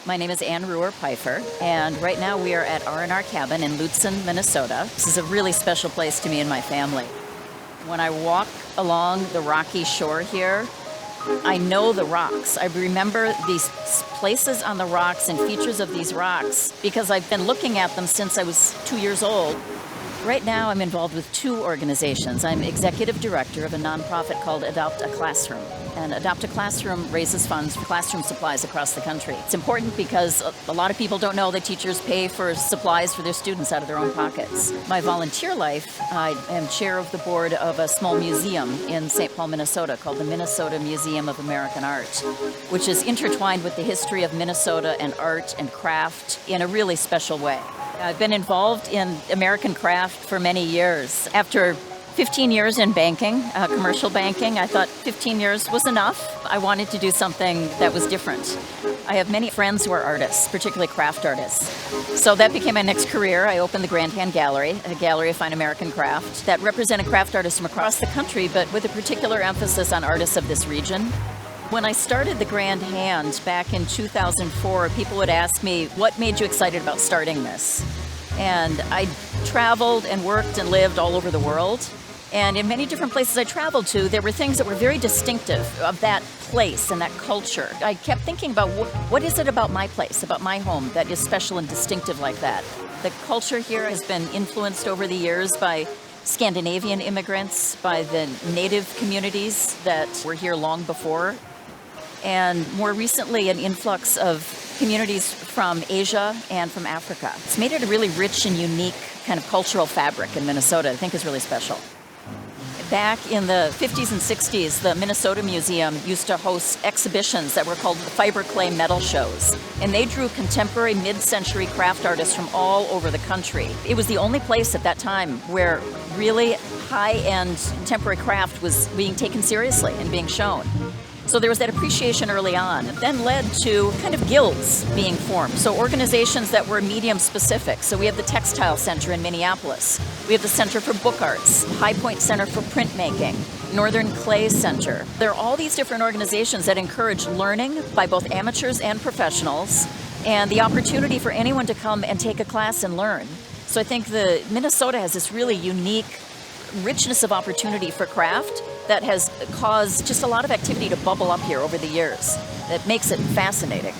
My name is Ann Ruhr-Pfeiffer, and right now we are at R&R Cabin in Lutsen, Minnesota. This is a really special place to me and my family. When I walk along the rocky shore here, I know the rocks. I remember these places on the rocks and features of these rocks because I've been looking at them since I was 2 years old. Right now I'm involved with two organizations. I'm executive director of a nonprofit called Adopt a Classroom. And Adopt a Classroom raises funds for classroom supplies across the country. It's important because a lot of people don't know that teachers pay for supplies for their students out of their own pockets. My volunteer life, I am chair of the board of a small museum in St. Paul, Minnesota called the Minnesota Museum of American Art, which is intertwined with the history of Minnesota and art and craft in a really special way. I've been involved in American craft for many years. After 15 years in banking, commercial banking, I thought 15 years was enough. I wanted to do something that was different. I have many friends who are artists, particularly craft artists. So that became my next career. I opened the Grand Hand Gallery, a gallery of fine American craft that represented craft artists from across the country, but with a particular emphasis on artists of this region. When I started the Grand Hand back in 2004, people would ask me, what made you excited about starting this? And I traveled and worked and lived all over the world. And in many different places I traveled to, there were things that were very distinctive of that place and that culture. I kept thinking about what is it about my place, about my home, that is special and distinctive like that? The culture here has been influenced over the years by Scandinavian immigrants, by the native communities that were here long before, and more recently an influx of communities from Asia and from Africa. It's made it a really rich and unique kind of cultural fabric in Minnesota. I think is really special. Back in the 50s and 60s, the Minnesota Museum used to host exhibitions that were called the fiber clay metal shows. And they drew contemporary mid-century craft artists from all over the country. It was the only place at that time where really high-end contemporary craft was being taken seriously and being shown. So there was that appreciation early on. It then led to kind of guilds being formed, so organizations that were medium specific. So we have the Textile Center in Minneapolis. We have the Center for Book Arts, High Point Center for Printmaking, Northern Clay Center. There are all these different organizations that encourage learning by both amateurs and professionals, and the opportunity for anyone to come and take a class and learn. So I think Minnesota has this really unique richness of opportunity for craft that has caused just a lot of activity to bubble up here over the years. That makes it fascinating.